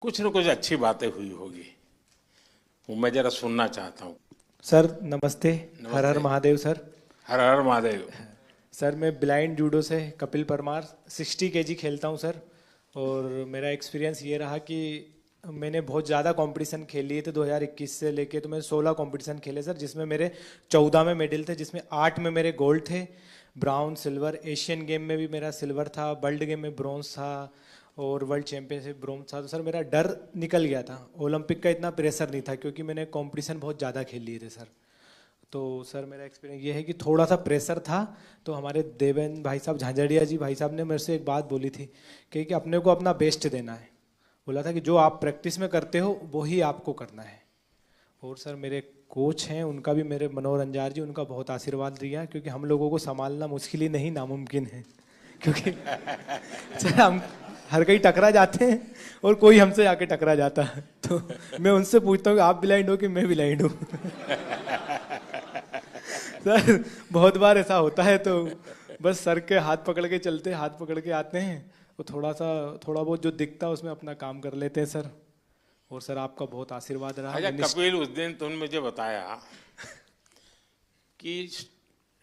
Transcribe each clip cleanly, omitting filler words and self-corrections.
कुछ न कुछ अच्छी बातें हुई होगी, वो मैं जरा सुनना चाहता हूँ। सर नमस्ते। हर हर नमस्ते। महादेव सर। हर हर महादेव। सर मैं ब्लाइंड जूडो से कपिल परमार 60 केजी खेलता हूँ सर। और मेरा एक्सपीरियंस ये रहा कि मैंने बहुत ज़्यादा कंपटीशन खेल लिए थे 2021 से लेके, तो मैं 16 कंपटीशन खेले सर, जिसमें मेरे 14 में मेडल थे, जिसमें 8 में मेरे गोल्ड थे, ब्राउन सिल्वर। एशियन गेम में भी मेरा सिल्वर था, वर्ल्ड गेम में ब्रॉन्ज था और वर्ल्ड चैंपियनशिप ब्रॉन्ज था। तो सर मेरा डर निकल गया था, ओलंपिक का इतना प्रेशर नहीं था क्योंकि मैंने कंपटीशन बहुत ज़्यादा खेल लिए थे सर। तो सर मेरा एक्सपीरियंस ये है कि थोड़ा सा प्रेशर था। तो हमारे देवेंद्र भाई साहब, झांझड़िया जी भाई साहब ने मेरे से एक बात बोली थी कि अपने को अपना बेस्ट देना है। बोला था कि जो आप प्रैक्टिस में करते हो वही आपको करना है। और सर मेरे कोच हैं, उनका भी, मेरे मनोहर अंजार जी, उनका बहुत आशीर्वाद दिया, क्योंकि हम लोगों को संभालना मुश्किल ही नहीं नामुमकिन है। क्योंकि सर हम हर कहीं टकरा जाते हैं और कोई हमसे आके टकरा जाता है। तो मैं उनसे पूछता हूँ कि आप ब्लाइंड हो कि मैं ब्लाइंड हूँ। सर बहुत बार ऐसा होता है, तो बस सर के हाथ पकड़ के चलते, हाथ पकड़ के आते हैं, तो थोड़ा बहुत जो दिखता है उसमें अपना काम कर लेते हैं सर। और सर आपका बहुत आशीर्वाद रहा। अच्छा कपिल, उस दिन तुमने मुझे बताया कि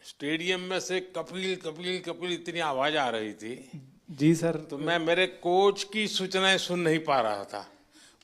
स्टेडियम में से कपिल कपिल कपिल इतनी आवाज आ रही थी। जी सर। तो मैं मेरे कोच की सूचनाएं सुन नहीं पा रहा था।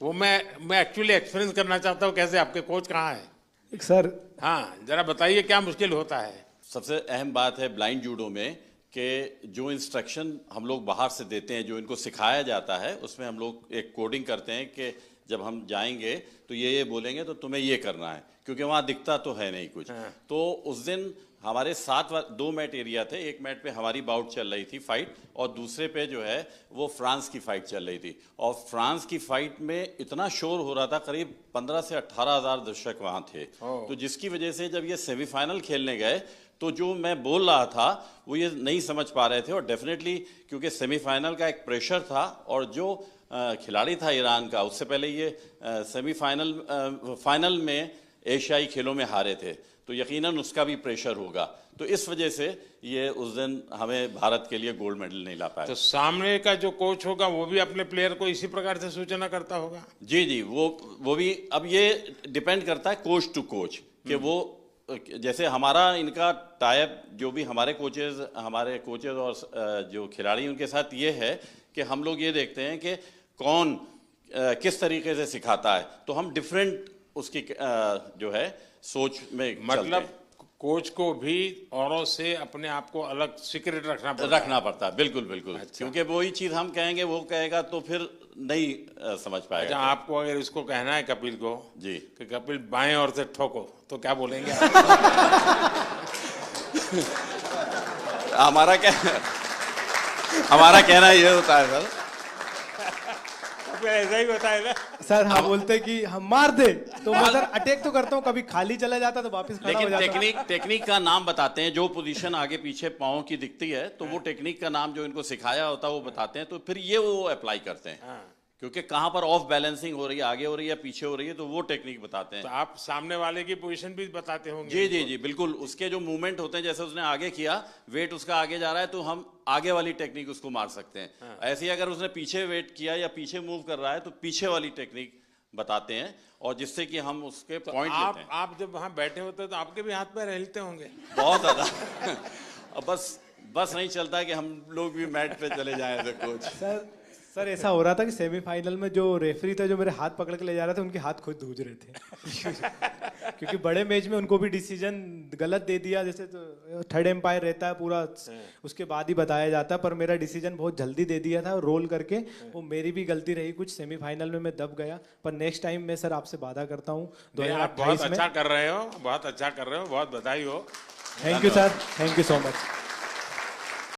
वो मैं एक्चुअली एक्सपीरियंस करना चाहता हूँ, कैसे आपके कोच कहाँ है सर हाँ जरा बताइए क्या मुश्किल होता है। सबसे अहम बात है ब्लाइंड जूडो में कि जो इंस्ट्रक्शन हम लोग बाहर से देते हैं, जो इनको सिखाया जाता है, उसमें हम लोग एक कोडिंग करते हैं कि जब हम जाएंगे तो ये बोलेंगे तो तुम्हें ये करना है, क्योंकि वहाँ दिखता तो है नहीं कुछ। तो उस दिन हमारे 2 मैट एरिया थे। एक मैट पे हमारी बाउट चल रही थी फाइट, और दूसरे पे जो है वो फ्रांस की फाइट चल रही थी। और फ्रांस की फाइट में इतना शोर हो रहा था, करीब 15 से 18 हज़ार दर्शक वहाँ थे। तो जिसकी वजह से जब ये सेमीफाइनल खेलने गए तो जो मैं बोल रहा था वो ये नहीं समझ पा रहे थे। और डेफिनेटली क्योंकि सेमीफाइनल का एक प्रेशर था, और जो खिलाड़ी था ईरान का, उससे पहले ये फाइनल में एशियाई खेलों में हारे थे, तो यकीनन उसका भी प्रेशर होगा। तो इस वजह से ये उस दिन हमें भारत के लिए गोल्ड मेडल नहीं ला पाया। तो सामने का जो कोच होगा वो भी अपने प्लेयर को इसी प्रकार से सूचना करता होगा। जी जी, वो भी, अब ये डिपेंड करता है कोच टू कोच कि वो, जैसे हमारा इनका टाइप, जो भी हमारे कोचेज और जो खिलाड़ी उनके साथ ये है कि हम लोग ये देखते हैं कि कौन किस तरीके से सिखाता है, तो हम डिफरेंट उसकी जो है सोच में मतलब कोच को भी औरों से अपने आप को अलग सीक्रेट रखना पड़ता है। बिल्कुल बिल्कुल। अच्छा। क्योंकि वही चीज हम कहेंगे वो कहेगा तो फिर नहीं समझ पाएगा। अच्छा, आपको अगर इसको कहना है कपिल को जी कि कपिल बाएं ओर से ठोको, तो क्या बोलेंगे? हमारा कहना ये होता है सर। ऐसा ही होता है ना सर। हाँ बोलते कि हम मार दे, तो मैं सर अटैक तो करता हूँ, कभी खाली चला जाता तो वापस खड़ा हो लेकिन जाता। टेक्निक का नाम बताते हैं, जो पोजीशन आगे पीछे पाँव की दिखती है तो वो टेक्निक का नाम जो इनको सिखाया होता है वो बताते हैं, तो फिर ये वो अप्लाई करते हैं। क्योंकि कहाँ पर ऑफ बैलेंसिंग हो रही है, आगे हो रही है, पीछे हो रही है, तो वो टेक्निक बताते हैं। तो आप सामने वाले की पोजीशन भी बताते होंगे? जी जी जी बिल्कुल। उसके जो मूवमेंट होते हैं, जैसे उसने आगे किया, वेट उसका आगे जा रहा है, तो हम आगे वाली टेक्निक उसको मार सकते हैं। ऐसे ही अगर उसने पीछे वेट किया या पीछे मूव कर रहा है, तो पीछे वाली टेक्निक बताते हैं, और जिससे कि हम उसके तो पॉइंट लेते हैं। आप जब वहां बैठे होते हैं तो आपके भी हाथ पैर हिलते होंगे? बहुत ज्यादा। अब बस नहीं चलता कि हम लोग भी मैट पे चले जाएं एज कोच। सर ऐसा हो रहा था कि सेमीफाइनल में जो रेफरी था, जो मेरे हाथ पकड़ के ले जा रहे थे, उनके हाथ खुद धूज रहे थे। क्योंकि बड़े मैच में उनको भी डिसीजन गलत दे दिया, जैसे तो थर्ड एम्पायर रहता है पूरा, उसके बाद ही बताया जाता है, पर मेरा डिसीजन बहुत जल्दी दे दिया था रोल करके। वो मेरी भी गलती रही कुछ, सेमीफाइनल में मैं दब गया। पर नेक्स्ट टाइम मैं सर आपसे वादा करता हूँ 2028 में। बहुत अच्छा कर रहे हो, बहुत अच्छा कर रहे हो, बहुत बधाई हो। Thank you sir, thank you so much.